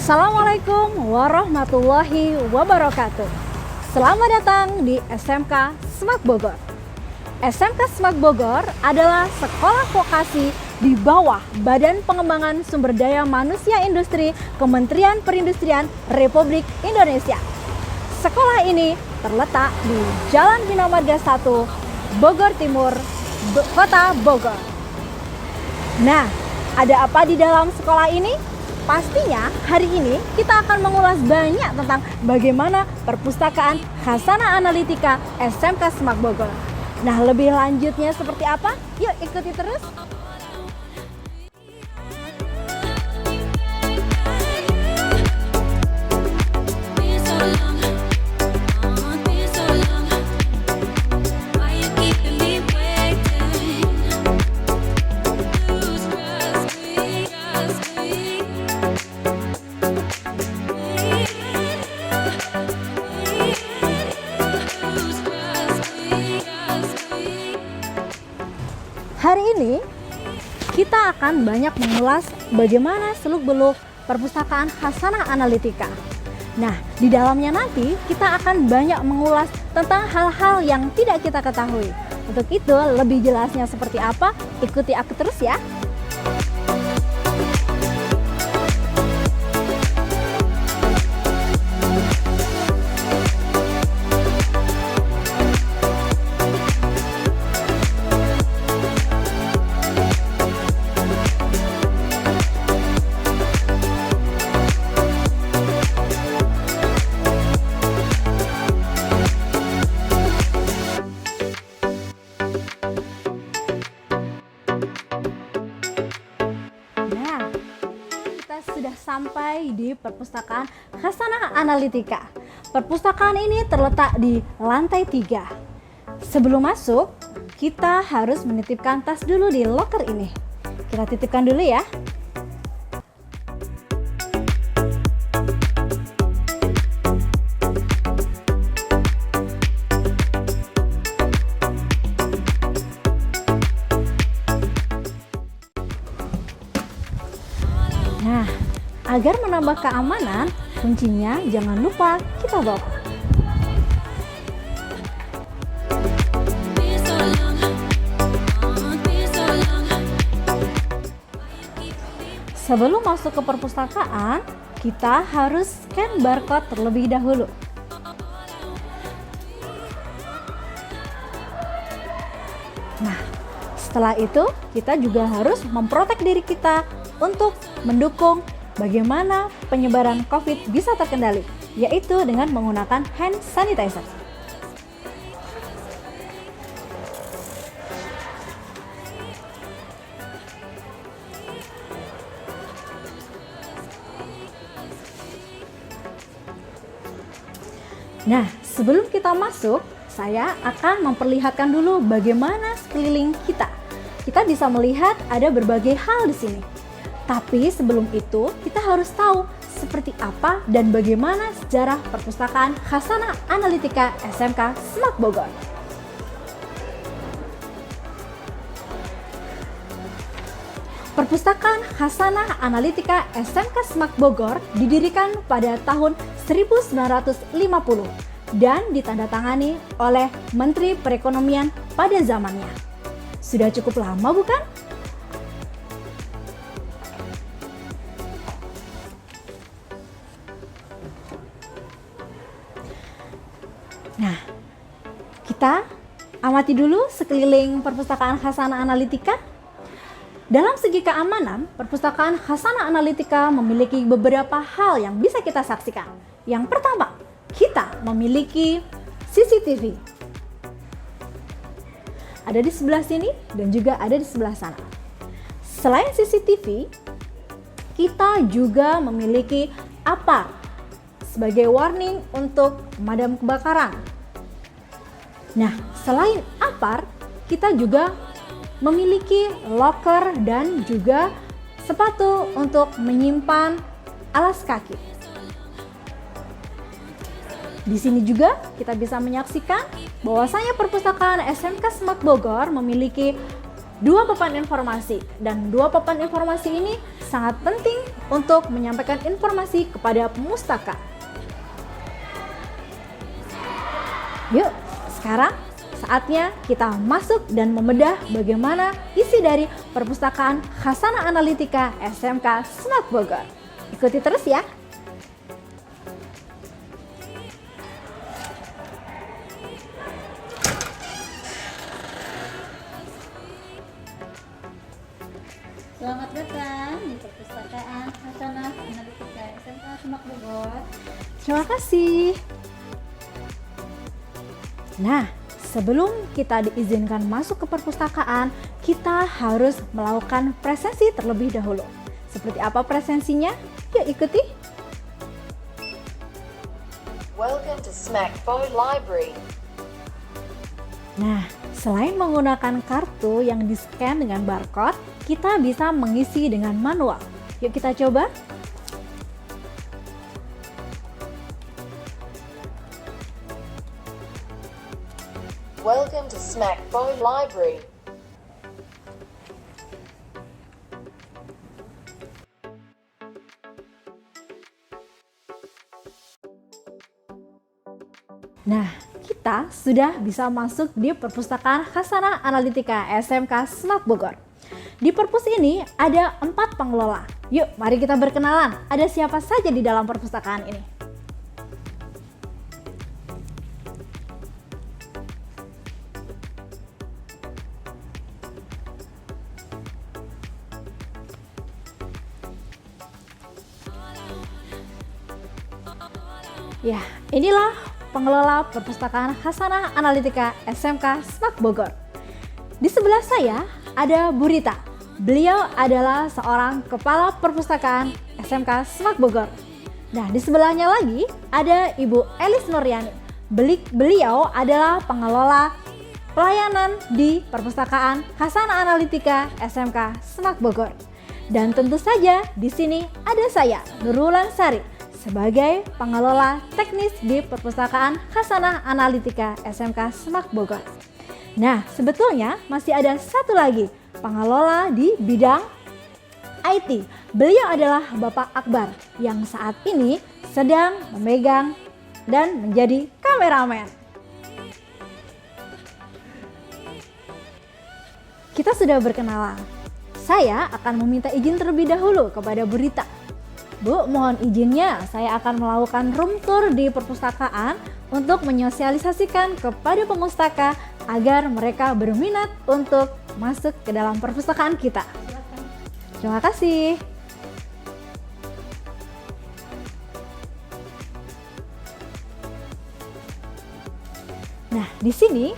Assalamualaikum warahmatullahi wabarakatuh. Selamat datang di SMK SMAK Bogor. SMK SMAK Bogor adalah sekolah vokasi di bawah Badan Pengembangan Sumber Daya Manusia Industri Kementerian Perindustrian Republik Indonesia. Sekolah ini terletak di Jalan Bina Marga 1, Bogor Timur, Kota Bogor. Nah, ada apa di dalam sekolah ini? Pastinya hari ini kita akan mengulas banyak tentang bagaimana perpustakaan Khasanah Analitika SMK SMAK Bogor. Nah, lebih lanjutnya seperti apa? Yuk ikuti terus. Hari ini kita akan banyak mengulas bagaimana seluk-beluk perpustakaan Khasanah Analitika. Nah, di dalamnya nanti kita akan banyak mengulas tentang hal-hal yang tidak kita ketahui. Untuk itu, lebih jelasnya seperti apa? Ikuti aku terus ya. Sudah sampai di perpustakaan Khasanah Analitika. Perpustakaan ini terletak di lantai 3. Sebelum masuk, kita harus menitipkan tas dulu di loker ini. Kita titipkan dulu ya. Nah, agar menambah keamanan, kuncinya jangan lupa kita bawa. Sebelum masuk ke perpustakaan, kita harus scan barcode terlebih dahulu. Nah, setelah itu kita juga harus memprotek diri kita untuk mendukung bagaimana penyebaran COVID bisa terkendali, yaitu dengan menggunakan hand sanitizer. Nah, sebelum kita masuk, saya akan memperlihatkan dulu bagaimana sekeliling kita. Kita bisa melihat ada berbagai hal di sini. Tapi sebelum itu, kita harus tahu seperti apa dan bagaimana sejarah perpustakaan Khasanah Analitika SMK SMAK Bogor. Perpustakaan Khasanah Analitika SMK SMAK Bogor didirikan pada tahun 1950 dan ditandatangani oleh Menteri Perekonomian pada zamannya. Sudah cukup lama bukan? Nah, kita amati dulu sekeliling perpustakaan Khasanah Analitika. Dalam segi keamanan, perpustakaan Khasanah Analitika memiliki beberapa hal yang bisa kita saksikan. Yang pertama, kita memiliki CCTV. Ada di sebelah sini dan juga ada di sebelah sana. Selain CCTV, kita juga memiliki APAR sebagai warning untuk pemadam kebakaran. Nah, selain APAR, kita juga memiliki loker dan juga sepatu untuk menyimpan alas kaki. Di sini juga kita bisa menyaksikan bahwasanya perpustakaan SMK SMAK Bogor memiliki dua papan informasi, dan dua papan informasi ini sangat penting untuk menyampaikan informasi kepada pemustaka. Yuk, sekarang saatnya kita masuk dan membedah bagaimana isi dari perpustakaan Khazanah Analitika SMK Semak Bogor. Ikuti terus ya. Selamat datang di perpustakaan Khazanah Analitika SMK Semak Bogor. Terima kasih. Nah, sebelum kita diizinkan masuk ke perpustakaan, kita harus melakukan presensi terlebih dahulu. Seperti apa presensinya? Yuk ikuti. Welcome to Smackbo Library. Nah, selain menggunakan kartu yang di-scan dengan barcode, kita bisa mengisi dengan manual. Yuk kita coba. Welcome to Smackbo Library. Nah, kita sudah bisa masuk di perpustakaan Khazanah Analitika SMK Semak Bogor. Di perpus ini ada 4 pengelola. Yuk, mari kita berkenalan. Ada siapa saja di dalam perpustakaan ini? Ya, inilah pengelola perpustakaan Khazanah Analitika SMK Semak Bogor. Di sebelah saya ada Bu Rita. Beliau adalah seorang kepala perpustakaan SMK Semak Bogor. Nah, di sebelahnya lagi ada Ibu Elis Nuryani. Beliau adalah pengelola pelayanan di perpustakaan Khazanah Analitika SMK Semak Bogor. Dan tentu saja di sini ada saya, Nurul Sari, sebagai pengelola teknis di perpustakaan Khazanah Analitika SMK Semak Bogor. Nah, sebetulnya masih ada satu lagi pengelola di bidang IT. Beliau adalah Bapak Akbar yang saat ini sedang memegang dan menjadi kameramen. Kita sudah berkenalan. Saya akan meminta izin terlebih dahulu kepada Bu Rita. Bu, mohon izinnya saya akan melakukan room tour di perpustakaan untuk menyosialisasikan kepada pemustaka agar mereka berminat untuk masuk ke dalam perpustakaan kita. Terima kasih. Nah, di sini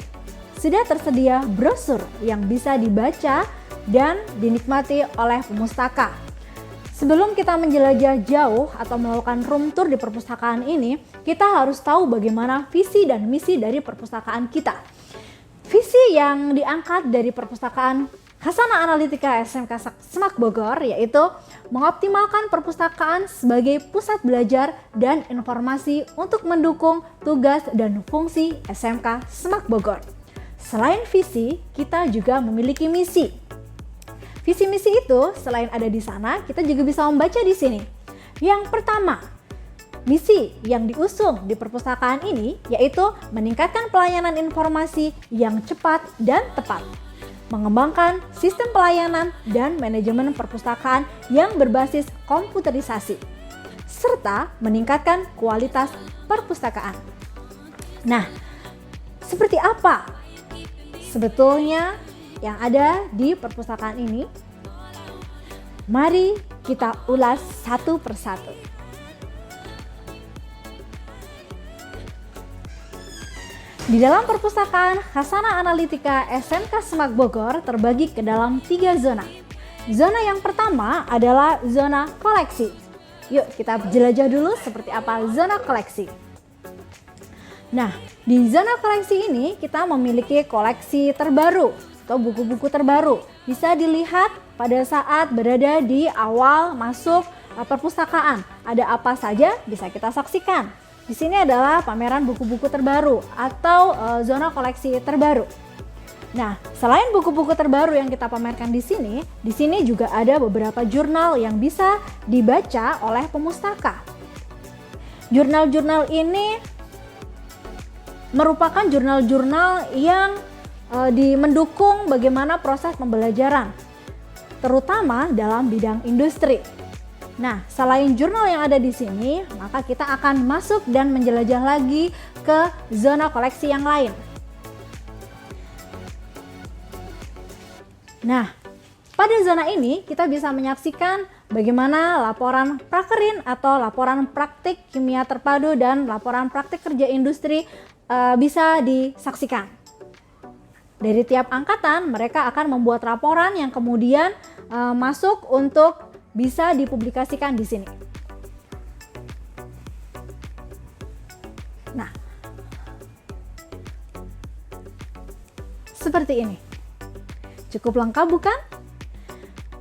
sudah tersedia brosur yang bisa dibaca dan dinikmati oleh pemustaka. Sebelum kita menjelajah jauh atau melakukan room tour di perpustakaan ini, kita harus tahu bagaimana visi dan misi dari perpustakaan kita. Visi yang diangkat dari perpustakaan Khazanah Analitika SMK Semak Bogor yaitu mengoptimalkan perpustakaan sebagai pusat belajar dan informasi untuk mendukung tugas dan fungsi SMK Semak Bogor. Selain visi, kita juga memiliki misi. Visi misi itu selain ada di sana, kita juga bisa membaca di sini. Yang pertama, misi yang diusung di perpustakaan ini yaitu meningkatkan pelayanan informasi yang cepat dan tepat, mengembangkan sistem pelayanan dan manajemen perpustakaan yang berbasis komputerisasi, serta meningkatkan kualitas perpustakaan. Nah, seperti apa sebetulnya yang ada di perpustakaan ini? Mari kita ulas satu persatu. Di dalam perpustakaan Khazanah Analitika SMK Semak Bogor terbagi ke dalam 3 zona. Zona yang pertama adalah zona koleksi. Yuk kita jelajah dulu seperti apa zona koleksi. Nah, di zona koleksi ini kita memiliki koleksi terbaru atau buku-buku terbaru. Bisa dilihat pada saat berada di awal masuk perpustakaan. Ada apa saja bisa kita saksikan. Di sini adalah pameran buku-buku terbaru atau zona koleksi terbaru. Nah, selain buku-buku terbaru yang kita pamerkan di sini juga ada beberapa jurnal yang bisa dibaca oleh pemustaka. Jurnal-jurnal ini merupakan jurnal-jurnal yang mendukung bagaimana proses pembelajaran, terutama dalam bidang industri. Nah, selain jurnal yang ada di sini, maka kita akan masuk dan menjelajah lagi ke zona koleksi yang lain. Nah, pada zona ini kita bisa menyaksikan bagaimana laporan prakerin atau laporan praktik kimia terpadu dan laporan praktik kerja industri bisa disaksikan. Dari tiap angkatan mereka akan membuat laporan yang kemudian masuk untuk bisa dipublikasikan di sini. Nah, seperti ini. Cukup lengkap bukan?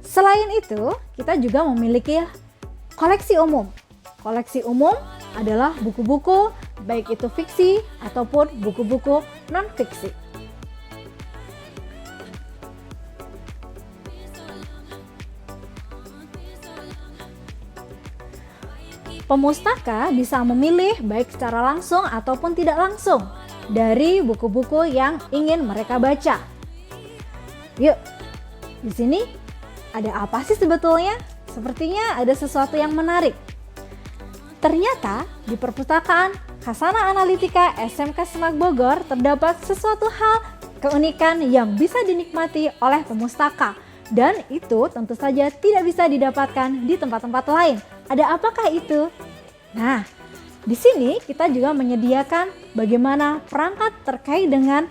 Selain itu, kita juga memiliki koleksi umum. Koleksi umum adalah buku-buku baik itu fiksi ataupun buku-buku non-fiksi. Pemustaka bisa memilih baik secara langsung ataupun tidak langsung dari buku-buku yang ingin mereka baca. Yuk, di sini ada apa sih sebetulnya? Sepertinya ada sesuatu yang menarik. Ternyata di perpustakaan Khazanah Analitika SMK Semak Bogor terdapat sesuatu hal keunikan yang bisa dinikmati oleh pemustaka. Dan itu tentu saja tidak bisa didapatkan di tempat-tempat lain. Ada apakah itu? Nah, di sini kita juga menyediakan bagaimana perangkat terkait dengan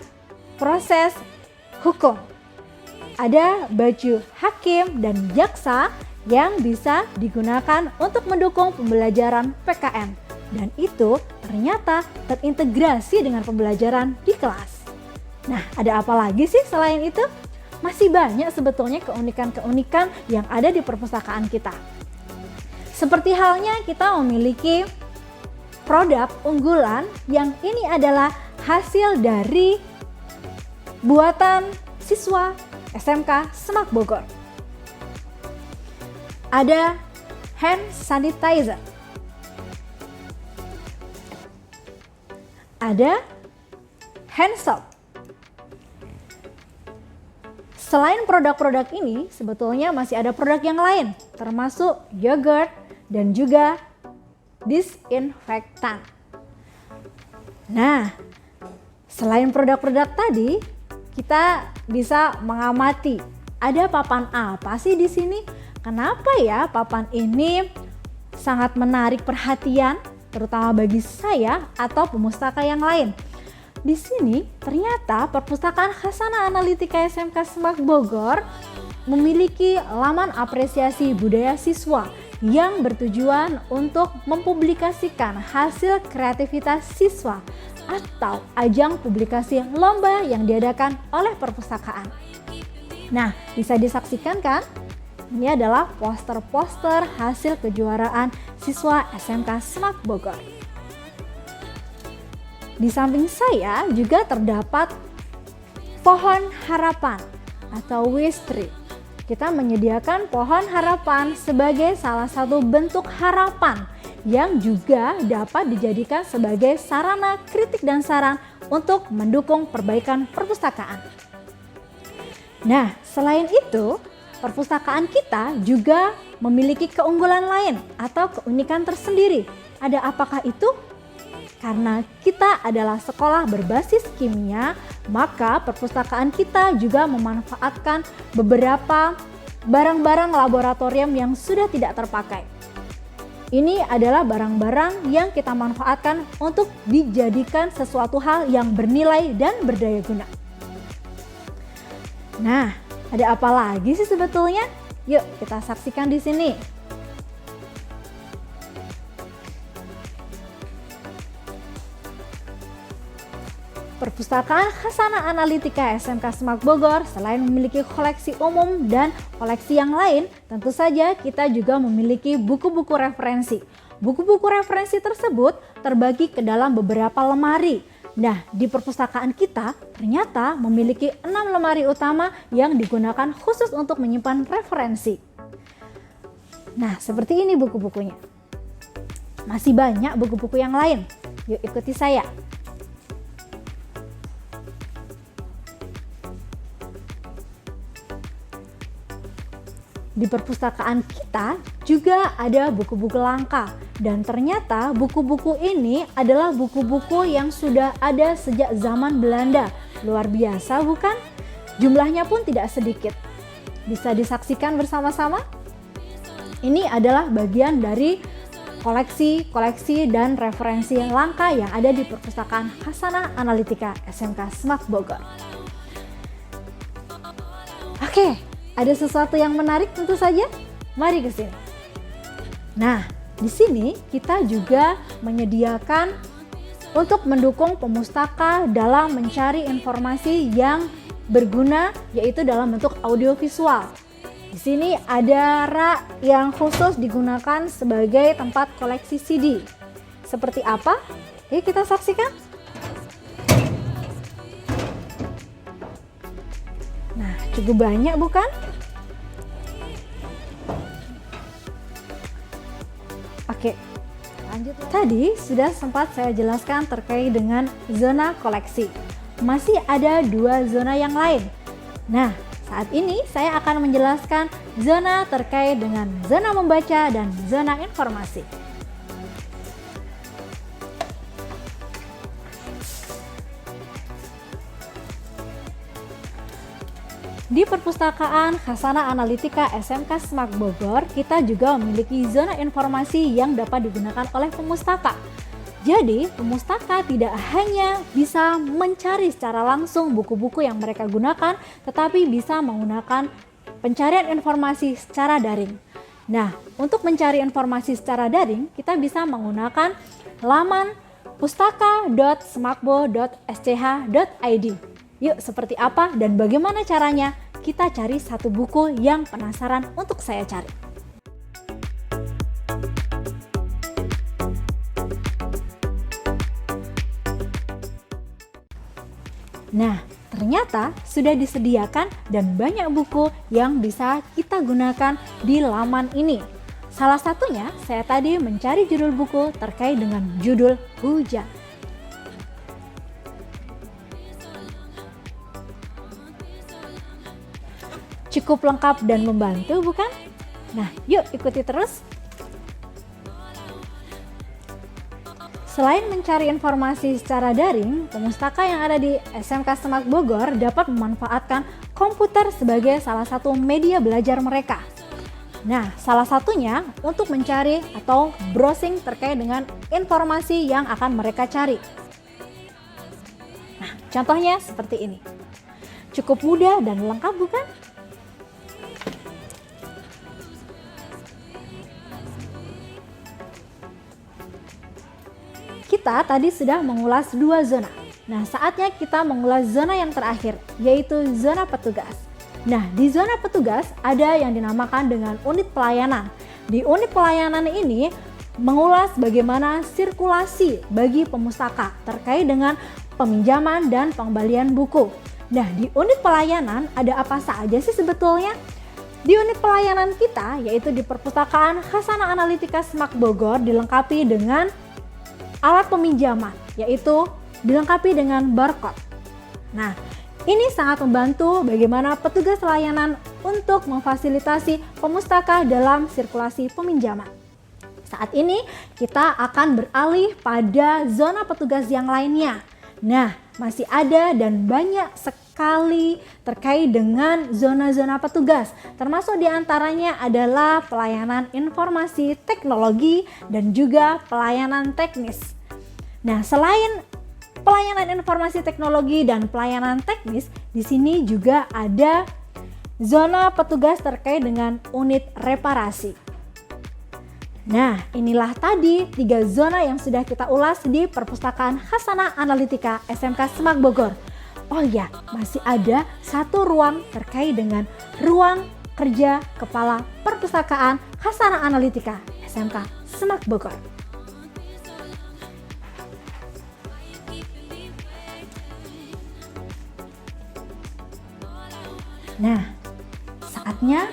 proses hukum. Ada baju hakim dan jaksa yang bisa digunakan untuk mendukung pembelajaran PKN. Dan itu ternyata terintegrasi dengan pembelajaran di kelas. Nah, ada apa lagi sih selain itu? Masih banyak sebetulnya keunikan-keunikan yang ada di perpustakaan kita. Seperti halnya kita memiliki produk unggulan yang ini adalah hasil dari buatan siswa SMK Semak Bogor. Ada hand sanitizer. Ada hand soap. Selain produk-produk ini, sebetulnya masih ada produk yang lain, termasuk yogurt dan juga disinfektan. Nah, selain produk-produk tadi, kita bisa mengamati ada papan apa sih di sini? Kenapa ya papan ini sangat menarik perhatian, terutama bagi saya atau pemustaka yang lain? Di sini ternyata perpustakaan Khazanah Analitika SMK Semak Bogor memiliki laman apresiasi budaya siswa yang bertujuan untuk mempublikasikan hasil kreativitas siswa atau ajang publikasi lomba yang diadakan oleh perpustakaan. Nah, bisa disaksikan kan? Ini adalah poster-poster hasil kejuaraan siswa SMK Semak Bogor. Di samping saya juga terdapat pohon harapan atau wish tree. Kita menyediakan pohon harapan sebagai salah satu bentuk harapan yang juga dapat dijadikan sebagai sarana kritik dan saran untuk mendukung perbaikan perpustakaan. Nah, selain itu, perpustakaan kita juga memiliki keunggulan lain atau keunikan tersendiri. Ada apakah itu? Karena kita adalah sekolah berbasis kimia, maka perpustakaan kita juga memanfaatkan beberapa barang-barang laboratorium yang sudah tidak terpakai. Ini adalah barang-barang yang kita manfaatkan untuk dijadikan sesuatu hal yang bernilai dan berdaya guna. Nah, ada apa lagi sih sebetulnya? Yuk kita saksikan di sini. Perpustakaan Khazanah Analitika SMK Semak Bogor selain memiliki koleksi umum dan koleksi yang lain, tentu saja kita juga memiliki buku-buku referensi. Buku-buku referensi tersebut terbagi ke dalam beberapa lemari Nah, di perpustakaan kita ternyata memiliki 6 lemari utama yang digunakan khusus untuk menyimpan referensi. Nah, seperti ini buku-bukunya. Masih banyak buku-buku yang lain. Yuk ikuti saya. Di perpustakaan kita juga ada buku-buku langka, dan ternyata buku-buku ini adalah buku-buku yang sudah ada sejak zaman Belanda. Luar biasa bukan? Jumlahnya pun tidak sedikit. Bisa disaksikan bersama-sama? Ini adalah bagian dari koleksi dan referensi langka yang ada di perpustakaan Hasanah Analitika SMK SMAK Bogor. Oke, ada sesuatu yang menarik tentu saja? Mari ke sini. Nah, di sini kita juga menyediakan untuk mendukung pemustaka dalam mencari informasi yang berguna, yaitu dalam bentuk audiovisual. Di sini ada rak yang khusus digunakan sebagai tempat koleksi CD. Seperti apa? Yuk kita saksikan. Nah, cukup banyak bukan? Oke, lanjut. Tadi sudah sempat saya jelaskan terkait dengan zona koleksi. Masih ada 2 zona yang lain. Nah, saat ini saya akan menjelaskan zona terkait dengan zona membaca dan zona informasi. Di perpustakaan Hasanah Analitika SMK SMAK Bogor, kita juga memiliki zona informasi yang dapat digunakan oleh pemustaka. Jadi, pemustaka tidak hanya bisa mencari secara langsung buku-buku yang mereka gunakan, tetapi bisa menggunakan pencarian informasi secara daring. Nah, untuk mencari informasi secara daring, kita bisa menggunakan laman pustaka.smakbo.sch.id. Yuk, seperti apa dan bagaimana caranya? Kita cari satu buku yang penasaran untuk saya cari. Nah, ternyata sudah disediakan dan banyak buku yang bisa kita gunakan di laman ini. Salah satunya, saya tadi mencari judul buku terkait dengan judul hujan. Cukup lengkap dan membantu bukan? Nah, yuk ikuti terus. Selain mencari informasi secara daring, pemustaka yang ada di SMK SMAK Bogor dapat memanfaatkan komputer sebagai salah satu media belajar mereka. Nah, salah satunya untuk mencari atau browsing terkait dengan informasi yang akan mereka cari. Nah, contohnya seperti ini. Cukup mudah dan lengkap bukan? Kita tadi sudah mengulas 2 zona. Nah, saatnya kita mengulas zona yang terakhir, yaitu zona petugas. Nah, di zona petugas ada yang dinamakan dengan unit pelayanan. Di unit pelayanan ini mengulas bagaimana sirkulasi bagi pemustaka terkait dengan peminjaman dan pengembalian buku. Nah, di unit pelayanan ada apa saja sih sebetulnya? Di unit pelayanan kita, yaitu di perpustakaan Hasanah Analitika SMAK Bogor, dilengkapi dengan alat peminjaman, yaitu dilengkapi dengan barcode. Nah, ini sangat membantu bagaimana petugas layanan untuk memfasilitasi pemustaka dalam sirkulasi peminjaman. Saat ini kita akan beralih pada zona petugas yang lainnya. Nah, masih ada dan banyak sekali terkait dengan zona-zona petugas, termasuk diantaranya adalah pelayanan informasi teknologi dan juga pelayanan teknis. Nah, selain pelayanan informasi teknologi dan pelayanan teknis, di sini juga ada zona petugas terkait dengan unit reparasi. Nah, inilah tadi 3 zona yang sudah kita ulas di perpustakaan Hasanah Analitika SMK SMAK Bogor. Oh ya, masih ada 1 ruang terkait dengan ruang kerja Kepala Perpustakaan Hasanah Analitika SMK SMAK Bogor. Nah, saatnya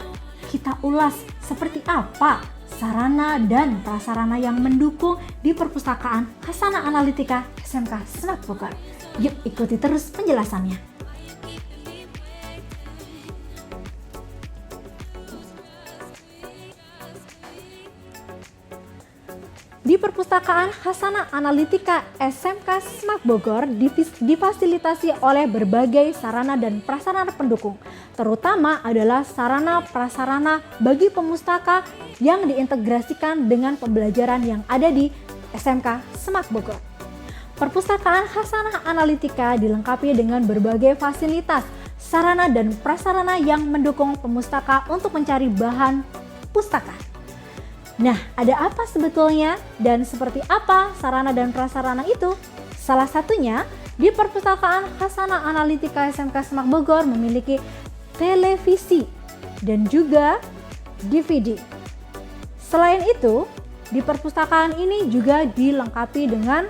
kita ulas seperti apa sarana dan prasarana yang mendukung di Perpustakaan Hasanah Analitika SMK Semak Bogor. Yuk ikuti terus penjelasannya. Di Perpustakaan Hasanah Analitika SMK Semak Bogor difasilitasi oleh berbagai sarana dan prasarana pendukung, terutama adalah sarana prasarana bagi pemustaka yang diintegrasikan dengan pembelajaran yang ada di SMK Semak Bogor. Perpustakaan Hasanah Analitika dilengkapi dengan berbagai fasilitas, sarana dan prasarana yang mendukung pemustaka untuk mencari bahan pustaka. Nah, ada apa sebetulnya dan seperti apa sarana dan prasarana itu? Salah satunya di Perpustakaan Hasanah Analitika SMK Semak Bogor memiliki televisi dan juga DVD. Selain itu, di perpustakaan ini juga dilengkapi dengan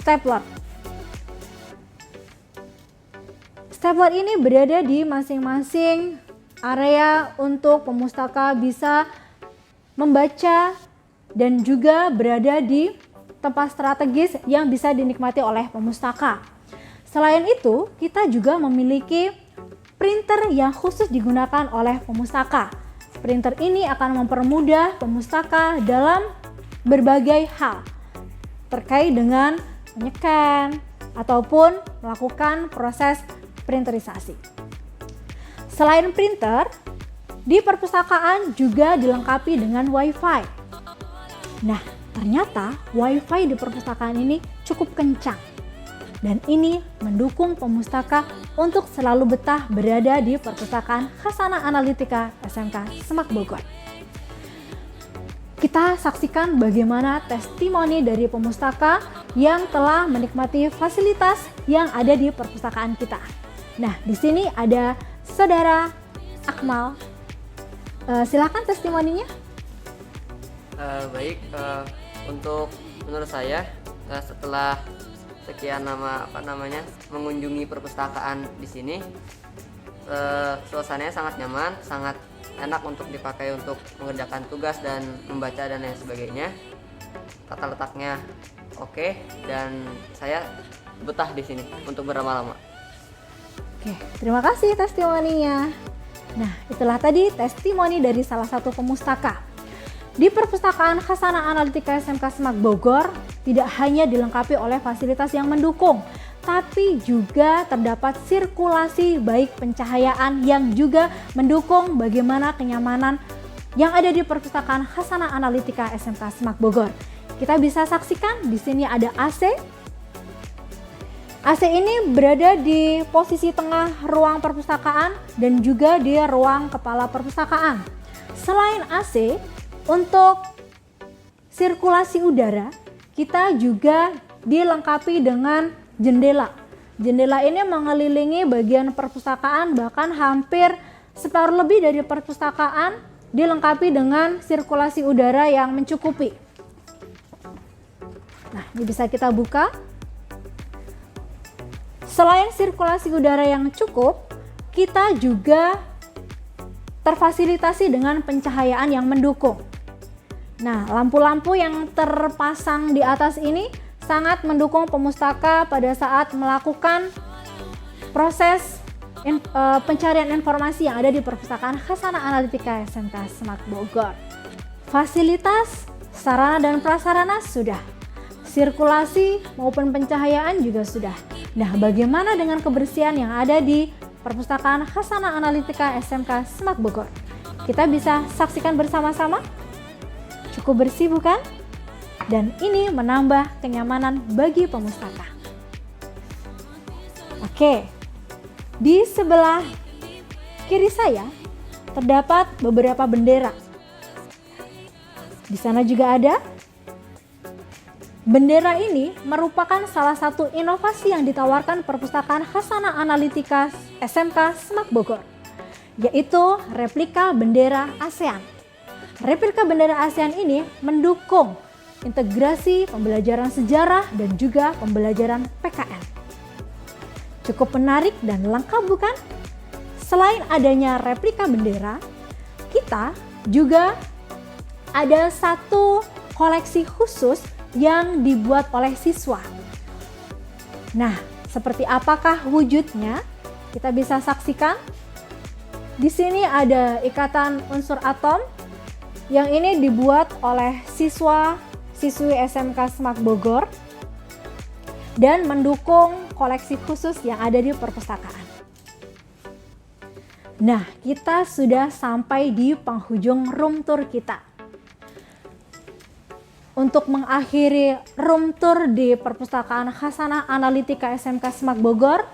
stapler. Stapler ini berada di masing-masing area untuk pemustaka bisa membaca dan juga berada di tempat strategis yang bisa dinikmati oleh pemustaka. Selain itu, kita juga memiliki printer yang khusus digunakan oleh pemustaka. Printer ini akan mempermudah pemustaka dalam berbagai hal terkait dengan menyekan ataupun melakukan proses printerisasi. Selain printer, di perpustakaan juga dilengkapi dengan Wi-Fi. Nah, ternyata Wi-Fi di perpustakaan ini cukup kencang. Dan ini mendukung pemustaka untuk selalu betah berada di Perpustakaan Hasanah Analitika SMK Semak Bogor. Kita saksikan bagaimana testimoni dari pemustaka yang telah menikmati fasilitas yang ada di perpustakaan kita. Nah, di sini ada Saudara Akmal, silakan testimoninya. Untuk menurut saya setelah sekian lama mengunjungi perpustakaan di sini, suasananya sangat nyaman, sangat enak untuk dipakai untuk mengerjakan tugas dan membaca dan lain sebagainya. Tata letaknya oke, dan saya betah di sini untuk berlama-lama. Oke, terima kasih testimoninya. Nah, itulah tadi testimoni dari salah satu pemustaka. Di Perpustakaan Hasanah Analitika SMK Semak Bogor tidak hanya dilengkapi oleh fasilitas yang mendukung, tapi juga terdapat sirkulasi baik pencahayaan yang juga mendukung bagaimana kenyamanan yang ada di Perpustakaan Hasanah Analitika SMK Semak Bogor. Kita bisa saksikan di sini ada AC. AC ini berada di posisi tengah ruang perpustakaan dan juga di ruang kepala perpustakaan. Selain AC, untuk sirkulasi udara, kita juga dilengkapi dengan jendela. Jendela ini mengelilingi bagian perpustakaan, bahkan hampir separuh lebih dari perpustakaan dilengkapi dengan sirkulasi udara yang mencukupi. Nah, ini bisa kita buka. Selain sirkulasi udara yang cukup, kita juga terfasilitasi dengan pencahayaan yang mendukung. Nah, lampu-lampu yang terpasang di atas ini sangat mendukung pemustaka pada saat melakukan proses pencarian informasi yang ada di Perpustakaan Hasanah Analitika SMK Semak Bogor. Fasilitas, sarana dan prasarana sudah. Sirkulasi maupun pencahayaan juga sudah. Nah, bagaimana dengan kebersihan yang ada di Perpustakaan Hasanah Analitika SMK Semak Bogor? Kita bisa saksikan bersama-sama. Cukup bersih bukan? Dan ini menambah kenyamanan bagi pemustaka. Oke, di sebelah kiri saya terdapat beberapa bendera. Di sana juga ada. Bendera ini merupakan salah satu inovasi yang ditawarkan Perpustakaan Hasanah Analitika SMK Semak Bogor, yaitu replika bendera ASEAN. Replika bendera ASEAN ini mendukung integrasi pembelajaran sejarah dan juga pembelajaran PKN. Cukup menarik dan lengkap bukan? selain adanya replika bendera, kita juga ada satu koleksi khusus yang dibuat oleh siswa. Nah, seperti apakah wujudnya? Kita bisa saksikan. Di sini ada ikatan unsur atom yang ini dibuat oleh siswi SMK Semak Bogor dan mendukung koleksi khusus yang ada di perpustakaan. Nah, kita sudah sampai di penghujung room tour kita. Untuk mengakhiri room tour di perpustakaan Hasanah Analitika SMK Semak Bogor,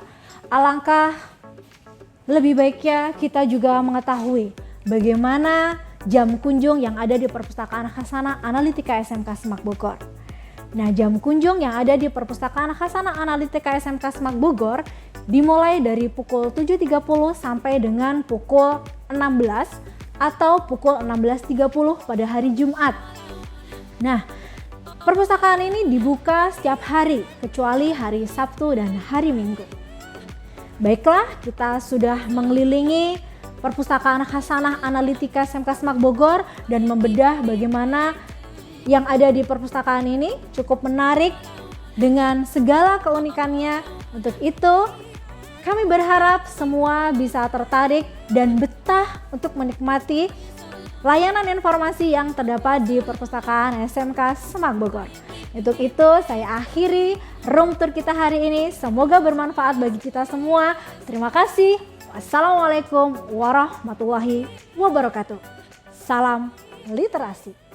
alangkah lebih baiknya kita juga mengetahui bagaimana jam kunjung yang ada di perpustakaan Hasanah Analitika SMK Semak Bogor. Nah, jam kunjung yang ada di perpustakaan Hasanah Analitika SMK Semak Bogor dimulai dari pukul 7.30 sampai dengan pukul 16 atau pukul 16.30 pada hari Jumat. Nah, perpustakaan ini dibuka setiap hari kecuali hari Sabtu dan hari Minggu. Baiklah, kita sudah mengelilingi perpustakaan Hasanah Analitika SMK Semak Bogor dan membedah bagaimana yang ada di perpustakaan ini cukup menarik dengan segala keunikannya. Untuk itu, kami berharap semua bisa tertarik dan betah untuk menikmati layanan informasi yang terdapat di perpustakaan SMK Semak Bogor. Untuk itu, saya akhiri room tour kita hari ini. Semoga bermanfaat bagi kita semua. Terima kasih. Wassalamualaikum warahmatullahi wabarakatuh. Salam literasi.